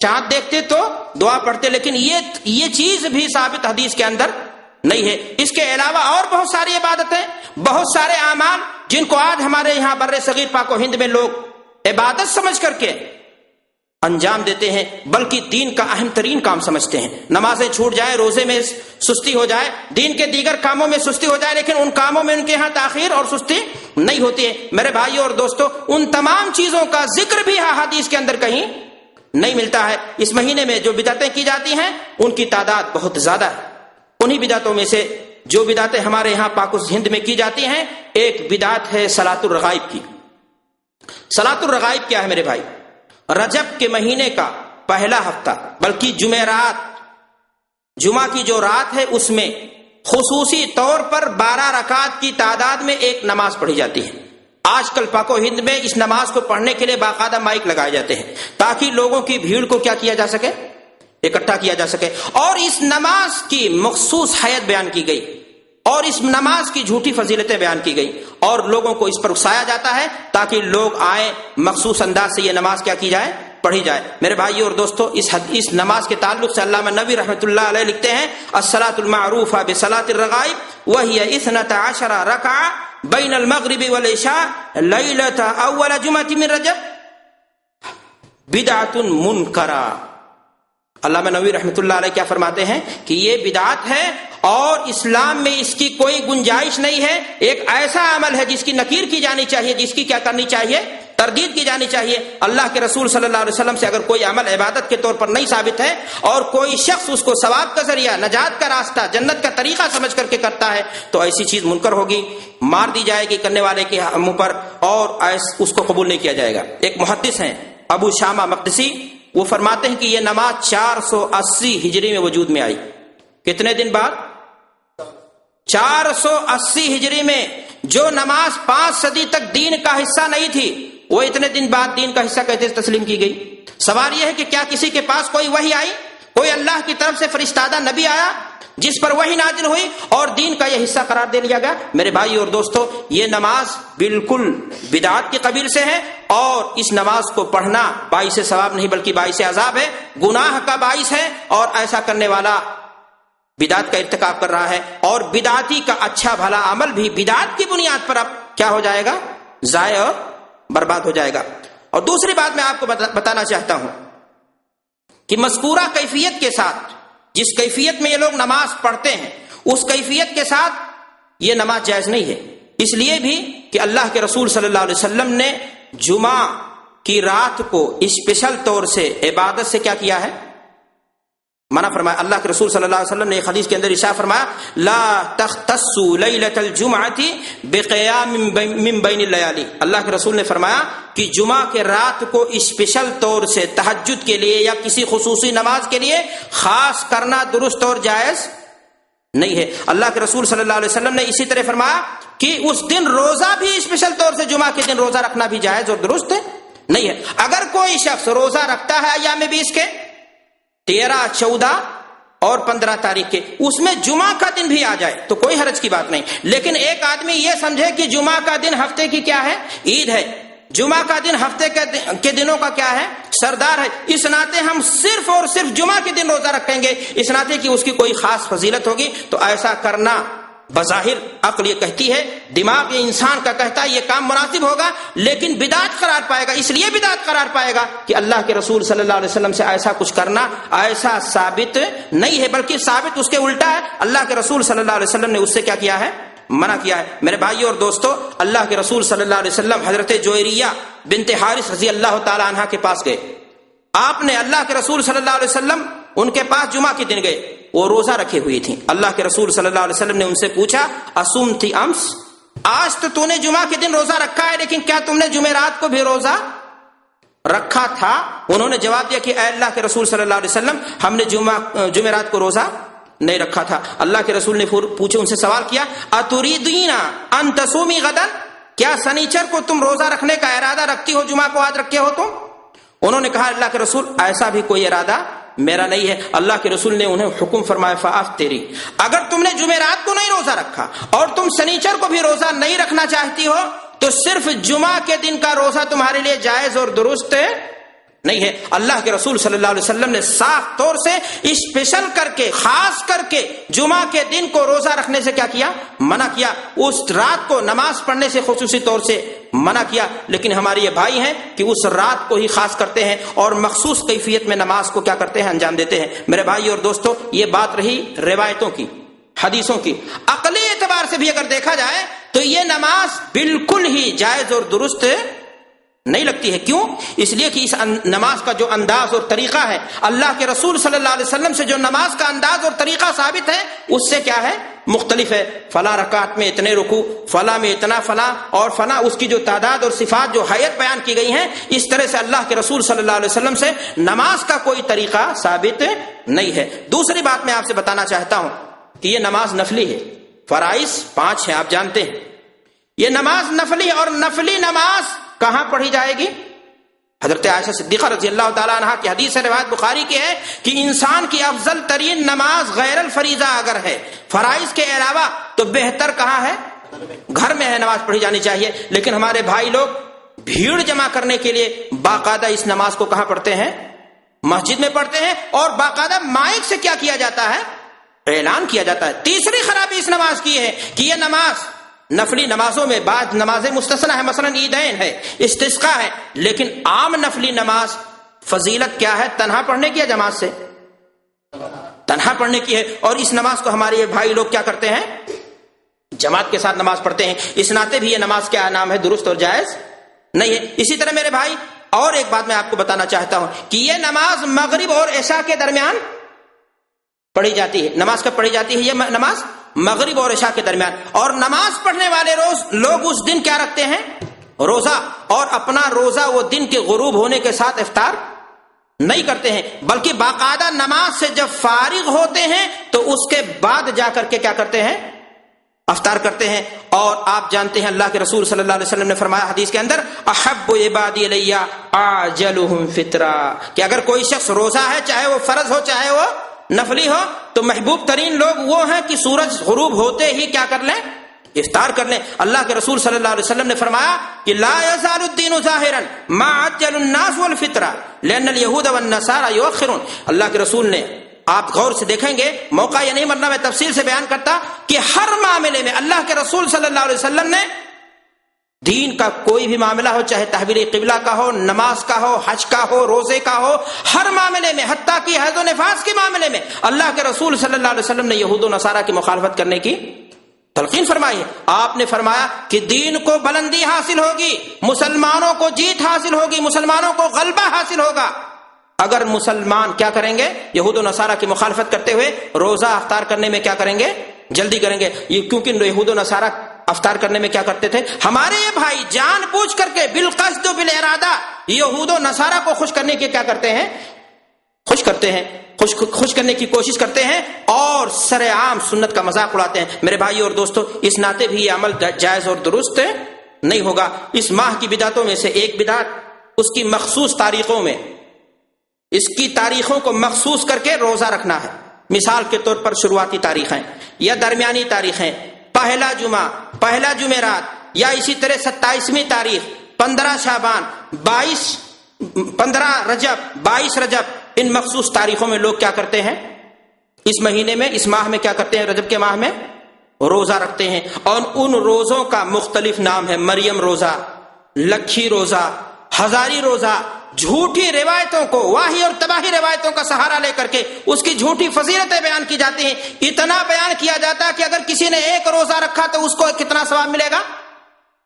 چاند دیکھتے تو دعا پڑھتے، لیکن یہ چیز بھی ثابت حدیث کے اندر نہیں ہے۔ اس کے علاوہ اور بہت ساری عبادتیں، بہت سارے اعمال جن کو آج ہمارے یہاں بر صغیر پاک و ہند میں لوگ عبادت سمجھ کر کے انجام دیتے ہیں، بلکہ دین کا اہم ترین کام سمجھتے ہیں۔ نمازیں چھوٹ جائے، روزے میں سستی ہو جائے، دین کے دیگر کاموں میں سستی ہو جائے، لیکن ان کاموں میں ان کے ہاں تاخیر اور سستی نہیں ہوتی ہے۔ میرے بھائیوں اور دوستو، ان تمام چیزوں کا ذکر بھی حدیث کے اندر کہیں نہیں ملتا ہے۔ اس مہینے میں جو بدعتیں کی جاتی ہیں ان کی تعداد بہت زیادہ ہے۔ انہی بدعتوں میں سے جو بدعتیں ہمارے یہاں پاک و ہند میں کی جاتی ہیں، ایک بدعت ہے صلاۃ الرغائب کی۔ صلاۃ الرغائب کیا ہے میرے بھائی؟ رجب کے مہینے کا پہلا ہفتہ، بلکہ جمعرات، جمعہ کی جو رات ہے اس میں خصوصی طور پر 12 رکعت کی تعداد میں ایک نماز پڑھی جاتی ہے۔ آج کل پاک و ہند میں اس نماز کو پڑھنے کے لیے باقاعدہ مائک لگائے جاتے ہیں تاکہ لوگوں کی بھیڑ کو کیا کیا جا سکے، اکٹھا کیا جا سکے، اور اس نماز کی مخصوص حیت بیان کی گئی اور اس نماز کی جھوٹی فضیلتیں بیان کی گئی اور لوگوں کو اس پر اکسایا جاتا ہے تاکہ لوگ آئیں، مخصوص انداز سے یہ نماز کیا کی جائے، پڑھی جائے۔ میرے بھائیو اور دوستو، اس نماز کے تعلق سے علامہ نووی رحمۃ اللہ علیہ لکھتے ہیں: الصلاۃ المعروفہ بصلاۃ الرغائب وہی 12 رکعہ بین المغرب والعشاء لیلۃ اول جمعۃ من رجب بدعۃ منکرہ۔ علامہ نووی رحمۃ اللہ علیہ کیا فرماتے ہیں کہ یہ بدعت ہے اور اسلام میں اس کی کوئی گنجائش نہیں ہے۔ ایک ایسا عمل ہے جس کی نکیر کی جانی چاہیے، جس کی کیا کرنی چاہیے، تردید کی جانی چاہیے۔ اللہ کے رسول صلی اللہ علیہ وسلم سے اگر کوئی عمل عبادت کے طور پر نہیں ثابت ہے اور کوئی شخص اس کو ثواب کا ذریعہ، نجات کا راستہ، جنت کا طریقہ سمجھ کر کے کرتا ہے تو ایسی چیز منکر ہوگی، مار دی جائے گی کرنے والے کے منہ پر، اور اس کو قبول نہیں کیا جائے گا۔ ایک محدث ہیں ابو شامہ مقدسی، وہ فرماتے ہیں کہ یہ نماز 480 ہجری میں وجود میں آئی۔ کتنے دن بعد؟ 480 ہجری میں۔ جو نماز 5 صدی تک دین کا حصہ نہیں تھی، وہ اتنے دن بعد دین کا حصہ کیسے تسلیم کی گئی؟ سوال یہ ہے کہ کیا کسی کے پاس کوئی وحی آئی، کوئی اللہ کی طرف سے فرشتادہ نبی آیا جس پر وحی نازل ہوئی اور دین کا یہ حصہ قرار دے لیا گیا؟ میرے بھائی اور دوستو، یہ نماز بالکل بدعات کے قبیل سے ہے، اور اس نماز کو پڑھنا باعث ثواب نہیں بلکہ باعث عذاب ہے، گناہ کا باعث ہے، اور ایسا کرنے والا بدعت کا ارتکاب کر رہا ہے، اور بدعتی کا اچھا بھلا عمل بھی بدعت کی بنیاد پر اب کیا ہو جائے گا، ضائع اور برباد ہو جائے گا۔ اور دوسری بات میں آپ کو بتانا چاہتا ہوں کہ مذکورہ کیفیت کے ساتھ، جس کیفیت میں یہ لوگ نماز پڑھتے ہیں، اس کیفیت کے ساتھ یہ نماز جائز نہیں ہے، اس لیے بھی کہ اللہ کے رسول صلی اللہ علیہ وسلم نے جمعہ کی رات کو اسپیشل طور سے عبادت سے کیا کیا ہے، منع فرمایا۔ اللہ کے رسول صلی اللہ علیہ وسلم نے ایک حدیث کے اندر ارشاد فرمایا: لا تختصوا لیلۃ الجمعۃ بقیام من بین اللیالی۔ اللہ کے رسول نے فرمایا کہ جمعہ کے رات کو اسپیشل طور سے تہجد کے لیے یا کسی خصوصی نماز کے لیے خاص کرنا درست اور جائز نہیں ہے۔ اللہ کے رسول صلی اللہ علیہ وسلم نے اسی طرح فرمایا کہ اس دن روزہ بھی اسپیشل طور سے جمعہ کے دن روزہ رکھنا بھی جائز اور درست نہیں ہے۔ اگر کوئی شخص روزہ رکھتا ہے ایام 20 کے، 13، 14 اور 15 تاریخ کے، اس میں جمعہ کا دن بھی آ جائے تو کوئی حرج کی بات نہیں، لیکن ایک آدمی یہ سمجھے کہ جمعہ کا دن ہفتے کی کیا ہے، عید ہے، جمعہ کا دن ہفتے کے دنوں کا کیا ہے، سردار ہے، اس ناطے ہم صرف اور صرف جمعہ کے دن روزہ رکھیں گے، اس ناطے کی اس کی کوئی خاص فضیلت ہوگی، تو ایسا کرنا بظاہر عقل یہ کہتی ہے، دماغ یہ انسان کا کہتا ہے یہ کام مناسب ہوگا، لیکن بدعت قرار پائے گا۔ اس لیے بدعت قرار پائے گا کہ اللہ کے رسول صلی اللہ علیہ وسلم سے ایسا کچھ کرنا ایسا ثابت نہیں ہے، بلکہ ثابت اس کے الٹا ہے، اللہ کے رسول صلی اللہ علیہ وسلم نے اس سے کیا کیا ہے، منع کیا ہے۔ میرے بھائیو اور دوستو، اللہ کے رسول صلی اللہ علیہ وسلم حضرت جویریہ بنت حارث رضی اللہ تعالی عنہا کے پاس گئے۔ آپ نے اللہ کے رسول صلی اللہ علیہ وسلم ان کے پاس جمعہ کے دن گئے، وہ روزہ رکھے ہوئی تھیں۔ اللہ کے رسول صلی اللہ علیہ وسلم نے ان سے پوچھا: اصمتی امس، آج تو نے جمعہ کے دن روزہ رکھا ہے، لیکن کیا تم نے جمعرات کو بھی روزہ رکھا تھا؟ انہوں نے جواب دیا کہ اے اللہ کے رسول صلی اللہ علیہ وسلم، ہم نے جمعرات کو روزہ نہیں رکھا تھا۔ اللہ کے رسول نے پوچھے، ان سے سوال کیا: اتریدین ان تصومی غدا، کیا سنیچر کو تم روزہ رکھنے کا ارادہ رکھتی ہو، جمعہ کو آج رکھے ہو تم؟ انہوں نے کہا: اللہ کے رسول، ایسا بھی کوئی ارادہ میرا نہیں ہے۔ اللہ کے رسول نے انہیں حکم فرمایا: فافطری، اگر تم نے جمعرات کو نہیں روزہ رکھا اور تم سنیچر کو بھی روزہ نہیں رکھنا چاہتی ہو تو صرف جمعہ کے دن کا روزہ تمہارے لیے جائز اور درست نہیں ہے۔ اللہ کے رسول صلی اللہ علیہ وسلم نے صاف طور سے اسپیشل کر کے، خاص کر کے جمعہ کے دن کو روزہ رکھنے سے کیا کیا؟ منع کیا۔ اس رات کو نماز پڑھنے سے خصوصی طور سے منع کیا، لیکن ہمارے یہ بھائی ہیں کہ اس رات کو ہی خاص کرتے ہیں اور مخصوص کیفیت میں نماز کو کیا کرتے ہیں؟ انجام دیتے ہیں۔ میرے بھائی اور دوستو، یہ بات رہی روایتوں کی، حدیثوں کی۔ عقلی اعتبار سے بھی اگر دیکھا جائے تو یہ نماز بالکل ہی جائز اور درست نہیں لگتی ہے۔ کیوں؟ اس لیے کہ اس نماز کا جو انداز اور طریقہ ہے، اللہ کے رسول صلی اللہ علیہ وسلم سے جو نماز کا انداز اور طریقہ ثابت ہے، اس سے کیا ہے؟ مختلف ہے۔ فلاں رکعت میں اتنے رکوع، فلاں میں اتنا، فلاں اور فلاں، اس کی جو تعداد اور صفات جو حیت بیان کی گئی ہیں، اس طرح سے اللہ کے رسول صلی اللہ علیہ وسلم سے نماز کا کوئی طریقہ ثابت نہیں ہے۔ دوسری بات میں آپ سے بتانا چاہتا ہوں کہ یہ نماز نفلی ہے۔ فرائض 5 ہیں، آپ جانتے ہیں۔ یہ نماز نفلی ہے، اور نفلی نماز کہاں پڑھی جائے گی؟ حضرت عائشہ صدیقہ رضی اللہ تعالیٰ عنہ کی حدیث ہے، روایت بخاری کی ہے کہ انسان کی افضل ترین نماز غیر الفریضہ اگر ہے، فرائض کے علاوہ، تو بہتر کہاں ہے؟ گھر میں ہے، نماز پڑھی جانی چاہیے۔ لیکن ہمارے بھائی لوگ بھیڑ جمع کرنے کے لیے باقاعدہ اس نماز کو کہاں پڑھتے ہیں؟ مسجد میں پڑھتے ہیں، اور باقاعدہ مائک سے کیا کیا جاتا ہے؟ اعلان کیا جاتا ہے۔ تیسری خرابی اس نماز کی ہے کہ یہ نماز نفلی نمازوں میں بعض نمازیں مستثنی ہے، مثلا عیدین ہے، استسقاء ہے، لیکن عام نفلی نماز فضیلت کیا ہے؟ تنہا پڑھنے کی ہے، جماعت سے تنہا پڑھنے کی ہے۔ اور اس نماز کو ہمارے یہ بھائی لوگ کیا کرتے ہیں؟ جماعت کے ساتھ نماز پڑھتے ہیں۔ اس ناطے بھی یہ نماز کیا نام ہے؟ درست اور جائز نہیں ہے۔ اسی طرح میرے بھائی اور ایک بات میں آپ کو بتانا چاہتا ہوں کہ یہ نماز مغرب اور عشاء کے درمیان پڑھی جاتی ہے۔ نماز کب پڑھی جاتی ہے؟ یہ نماز مغرب اور عشاء کے درمیان۔ اور نماز پڑھنے والے لوگ اس دن کیا رکھتے ہیں؟ روزہ۔ اور اپنا روزہ وہ دن کے غروب ہونے کے ساتھ افطار نہیں کرتے ہیں، بلکہ باقاعدہ نماز سے جب فارغ ہوتے ہیں تو اس کے بعد جا کر کے کیا کرتے ہیں؟ افطار کرتے ہیں۔ اور آپ جانتے ہیں اللہ کے رسول صلی اللہ علیہ وسلم نے فرمایا حدیث کے اندر، احب عبادی الی اعجلهم فطرا، کہ اگر کوئی شخص روزہ ہے، چاہے وہ فرض ہو چاہے وہ نفلی ہو، تو محبوب ترین لوگ وہ ہیں کہ سورج غروب ہوتے ہی کیا کر لیں؟ افطار کر لیں۔ اللہ کے رسول صلی اللہ علیہ وسلم نے فرمایا کہ لا يزال الدین ظاہرا ما عجل الناس والفطرہ لان اليہود والنصارى یؤخرون۔ اللہ کے رسول نے، آپ غور سے دیکھیں گے، موقع یہ نہیں مرنا میں تفصیل سے بیان کرتا کہ ہر معاملے میں اللہ کے رسول صلی اللہ علیہ وسلم نے، دین کا کوئی بھی معاملہ ہو، چاہے تحویل قبلہ کا ہو، نماز کا ہو، حج کا ہو، روزے کا ہو، ہر معاملے میں، حتیٰ کہ حیض و نفاس کے معاملے میں اللہ کے رسول صلی اللہ علیہ وسلم نے یہود و نصارہ کی مخالفت کرنے کی تلقین فرمائی ہے۔ آپ نے فرمایا کہ دین کو بلندی حاصل ہوگی، مسلمانوں کو جیت حاصل ہوگی، مسلمانوں کو غلبہ حاصل ہوگا اگر مسلمان کیا کریں گے؟ یہود و نصارہ کی مخالفت کرتے ہوئے روزہ افطار کرنے میں کیا کریں گے؟ جلدی کریں گے۔ یہ کیونکہ یہود و نصارہ افطار کرنے میں کیا کرتے تھے؟ ہمارے یہ بھائی جان بوجھ کر کے بالقصد و بالارادہ یہود و نصارہ کو خوش کرنے کی کیا کرتے ہیں؟ خوش کرتے ہیں، خوش کرنے کی کوشش کرتے ہیں، اور سر عام سنت کا مذاق اڑاتے ہیں۔ میرے بھائی اور دوستو، اس ناطے بھی یہ عمل جائز اور درست نہیں ہوگا۔ اس ماہ کی بدعتوں میں سے ایک بدعت اس کی مخصوص تاریخوں میں، اس کی تاریخوں کو مخصوص کر کے روزہ رکھنا ہے۔ مثال کے طور پر شروعاتی تاریخیں یا درمیانی تاریخیں، پہلا جمعہ، پہلا جمعرات، یا اسی طرح 27ویں تاریخ، 15 شعبان، 15 رجب، 22 رجب، ان مخصوص تاریخوں میں لوگ کیا کرتے ہیں؟ اس مہینے میں، اس ماہ میں کیا کرتے ہیں؟ رجب کے ماہ میں روزہ رکھتے ہیں۔ اور ان روزوں کا مختلف نام ہے: مریم روزہ، لکھی روزہ، ہزاری روزہ۔ جھوٹی روایتوں کو، واہی اور تباہی روایتوں کا سہارا لے کر کے اس کی جھوٹی فضیلتیں بیان کی جاتی ہیں۔ اتنا بیان کیا جاتا ہے کہ اگر کسی نے 1 روزہ رکھا تو اس کو کتنا ثواب ملے گا؟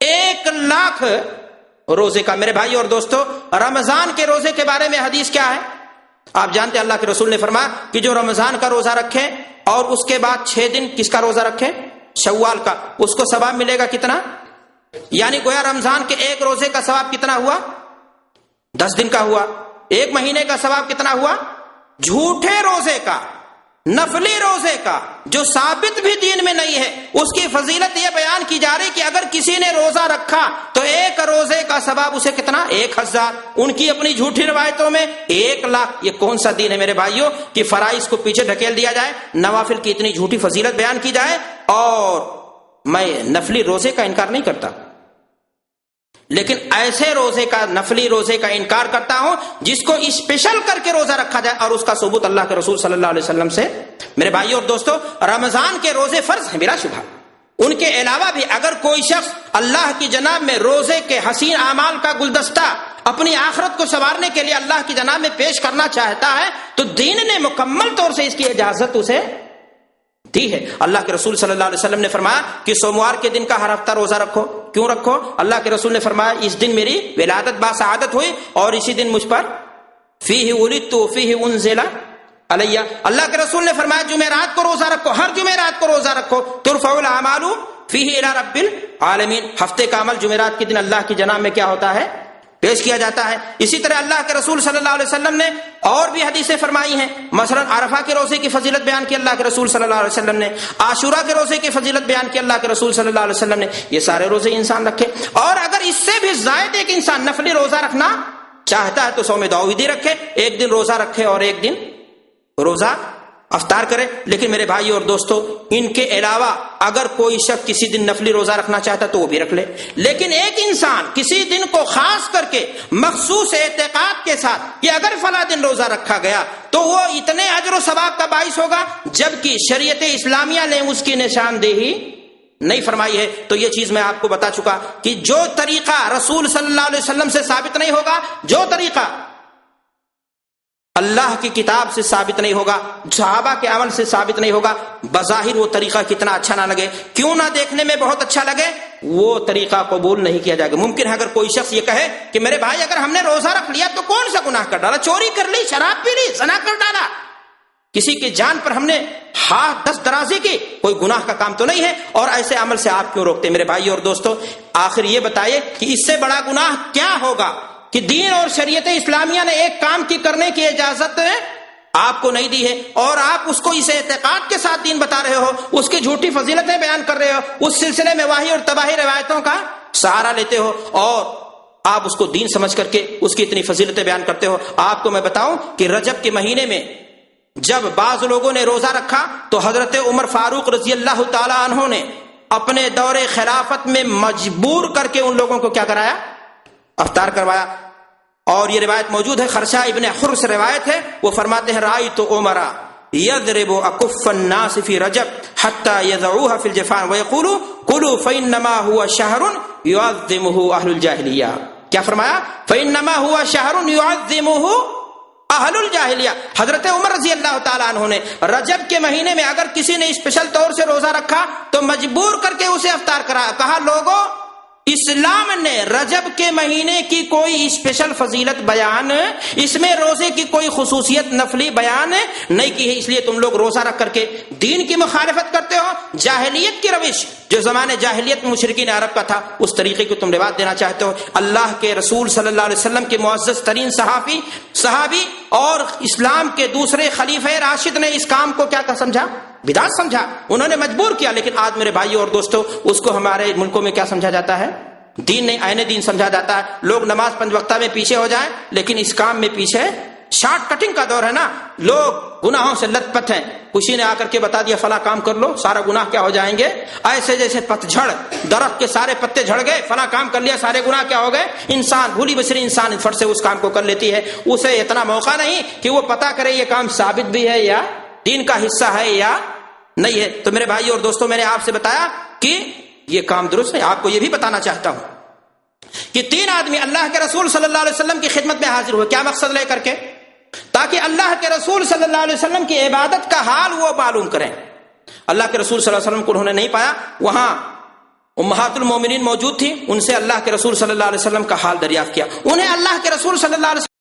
1,00,000 روزے کا۔ میرے بھائی اور دوستو، رمضان کے روزے کے بارے میں حدیث کیا ہے؟ آپ جانتے ہیں اللہ کے رسول نے فرمایا کہ جو رمضان کا روزہ رکھے اور اس کے بعد 6 دن کس کا روزہ رکھے؟ شوال کا، اس کو ثواب ملے گا کتنا؟ یعنی گویا رمضان کے 1 روزے کا ثواب کتنا ہوا؟ 10 دن کا ہوا۔ 1 مہینے کا ثواب کتنا ہوا؟ جھوٹے روزے کا، نفلی روزے کا، جو ثابت بھی دین میں نہیں ہے، اس کی فضیلت یہ بیان کی جا رہی کہ اگر کسی نے روزہ رکھا تو 1 روزے کا ثواب اسے کتنا؟ 1000۔ ان کی اپنی جھوٹی روایتوں میں 1,00,000۔ یہ کون سا دین ہے میرے بھائیوں کہ فرائض کو پیچھے ڈھکیل دیا جائے، نوافل کی اتنی جھوٹی فضیلت بیان کی جائے؟ اور میں نفلی روزے کا انکار نہیں کرتا، لیکن ایسے روزے کا، نفلی روزے کا انکار کرتا ہوں جس کو اسپیشل کر کے روزہ رکھا جائے، اور اس کا ثبوت اللہ کے رسول صلی اللہ علیہ وسلم سے۔ میرے بھائیو اور دوستو، رمضان کے روزے فرض ہیں بلا شبہ، ان کے علاوہ بھی اگر کوئی شخص اللہ کی جناب میں روزے کے حسین اعمال کا گلدستہ اپنی آخرت کو سنوارنے کے لیے اللہ کی جناب میں پیش کرنا چاہتا ہے تو دین نے مکمل طور سے اس کی اجازت اسے دی ہے۔ اللہ کے رسول صلی اللہ علیہ وسلم نے فرمایا کہ سوموار کے دن کا ہر ہفتہ روزہ رکھو۔ کیوں رکھو؟ اللہ کے رسول نے فرمایا اس دن میری ولادت باسعادت ہوئی اور اسی دن مجھ پر فیہ ولدت فیہ انزل علیہ۔ اللہ کے رسول نے فرمایا جمعرات کو روزہ رکھو، ہر جمعرات کو روزہ رکھو، ترفع الاعمال فیہ الی رب العالمین۔ ہفتے کا عمل جمعرات کے دن اللہ کی جناب میں کیا ہوتا ہے؟ پیش کیا جاتا ہے۔ اسی طرح اللہ کے رسول صلی اللہ علیہ وسلم نے اور بھی حدیثیں فرمائی ہیں، مثلا عرفہ کے روزے کی فضیلت بیان کی اللہ کے رسول صلی اللہ علیہ وسلم نے، عاشورہ کے روزے کی فضیلت بیان کی اللہ کے رسول صلی اللہ علیہ وسلم نے۔ یہ سارے روزے انسان رکھے، اور اگر اس سے بھی زائد ایک انسان نفلی روزہ رکھنا چاہتا ہے تو صوم داؤدی رکھے، ایک دن روزہ رکھے اور ایک دن روزہ افطار کرے۔ لیکن میرے بھائی اور دوستو، ان کے علاوہ اگر کوئی شخص کسی دن نفلی روزہ رکھنا چاہتا تو وہ بھی رکھ لے، لیکن ایک انسان کسی دن کو خاص کر کے مخصوص اعتقاد کے ساتھ کہ اگر فلاں دن روزہ رکھا گیا تو وہ اتنے اجر و ثواب کا باعث ہوگا، جبکہ شریعت اسلامیہ نے اس کی نشاندہی نہیں فرمائی ہے، تو یہ چیز میں آپ کو بتا چکا کہ جو طریقہ رسول صلی اللہ علیہ وسلم سے ثابت نہیں ہوگا، جو طریقہ اللہ کی کتاب سے ثابت نہیں ہوگا، صحابہ کے عمل سے ثابت نہیں ہوگا، بظاہر وہ طریقہ کتنا اچھا نہ لگے، کیوں نہ دیکھنے میں بہت اچھا لگے، وہ طریقہ قبول نہیں کیا جائے گا۔ ممکن ہے اگر کوئی شخص یہ کہے کہ میرے بھائی اگر ہم نے روزہ رکھ لیا تو کون سا گناہ کر ڈالا، چوری کر لی، شراب پی لی، زنا کر ڈالا، کسی کی جان پر ہم نے ہاتھ دست درازی کی، کوئی گناہ کا کام تو نہیں ہے، اور ایسے عمل سے آپ کیوں روکتے؟ میرے بھائی اور دوستو، آخر یہ بتائیے کہ اس سے بڑا گناہ کیا ہوگا کہ دین اور شریعت اسلامیہ نے ایک کام کی کرنے کی اجازت آپ کو نہیں دی ہے، اور آپ اس کو اس اعتقاد کے ساتھ دین بتا رہے ہو، اس کی جھوٹی فضیلتیں بیان کر رہے ہو، اس سلسلے میں واہی اور تباہی روایتوں کا سہارا لیتے ہو، اور آپ اس کو دین سمجھ کر کے اس کی اتنی فضیلتیں بیان کرتے ہو۔ آپ کو میں بتاؤں کہ رجب کے مہینے میں جب بعض لوگوں نے روزہ رکھا تو حضرت عمر فاروق رضی اللہ تعالی عنہ نے اپنے دور خلافت میں مجبور کر کے ان لوگوں کو کیا کرایا؟ افطار کروایا۔ اور یہ روایت موجود ہے، خرشہ ابن حر سے روایت ہے، وہ فرماتے ہیں رأیت عمر یضرب اکف الناس فی رجب حتی یضعوها فی الجفان ویقول قلوا فإنما هو شهر يعظمه اہل الجاہلیہ۔ کیا فرمایا؟ فإنما هو شهر يعظمه اہل الجاہلیہ۔ حضرت عمر رضی اللہ تعالیٰ عنہ نے رجب کے مہینے میں اگر کسی نے اسپیشل طور سے روزہ رکھا تو مجبور کر کے اسے افطار کرایا، کہا لوگوں اسلام نے رجب کے مہینے کی کوئی اسپیشل فضیلت بیان، اس میں روزے کی کوئی خصوصیت نفلی بیان نہیں کی ہے، اس لیے تم لوگ روزہ رکھ کر کے دین کی مخالفت کرتے ہو، جاہلیت کی روش جو زمانے جاہلیت مشرکین عرب کا تھا اس طریقے کو تم رواج دینا چاہتے ہو۔ اللہ کے رسول صلی اللہ علیہ وسلم کے معزز ترین صحابی اور اسلام کے دوسرے خلیفہ راشد نے اس کام کو کیا سمجھا؟ بدعت سمجھا، انہوں نے مجبور کیا۔ لیکن آج میرے بھائیوں اور دوستوں اس کو ہمارے ملکوں میں کیا سمجھا جاتا ہے؟ دین نہیں، عین دین سمجھا جاتا ہے۔ لوگ نماز 5 وقتہ میں پیچھے ہو جائیں لیکن اس کام میں پیچھے، شارٹ کٹنگ کا دور ہے نا، لوگ گناہوں سے لت پت ہیں، کسی نے آ کر کے بتا دیا فلاں کام کر لو سارا گناہ کیا ہو جائیں گے، ایسے جیسے پتجھڑ، درخت کے سارے پتے جھڑ گئے، فلاں کام کر لیا سارے گناہ کیا ہو گئے۔ انسان بھولی بسری انسان فٹ سے اس کام کو کر لیتی ہے، اسے اتنا موقع نہیں کہ وہ پتا کرے یہ کام ثابت بھی ہے یا دین کا حصہ ہے یا نہیں ہے۔ تو میرے بھائی اور دوستوں، میں نے آپ سے بتایا کہ یہ کام درست ہے۔ آپ کو یہ بھی بتانا چاہتا ہوں کہ 3 آدمی اللہ کے رسول صلی اللہ علیہ وسلم کی خدمت میں حاضر ہوئے، کیا مقصد لے کر کے؟ تاکہ اللہ کے رسول صلی اللہ علیہ وسلم کی عبادت کا حال وہ معلوم کریں۔ اللہ کے رسول صلی اللہ علیہ وسلم کو انہوں نے نہیں پایا، وہاں امہات المومنین موجود تھی، ان سے اللہ کے رسول صلی اللہ علیہ وسلم کا حال دریافت کیا۔ انہیں اللہ کے رسول صلی اللہ علیہ وسلم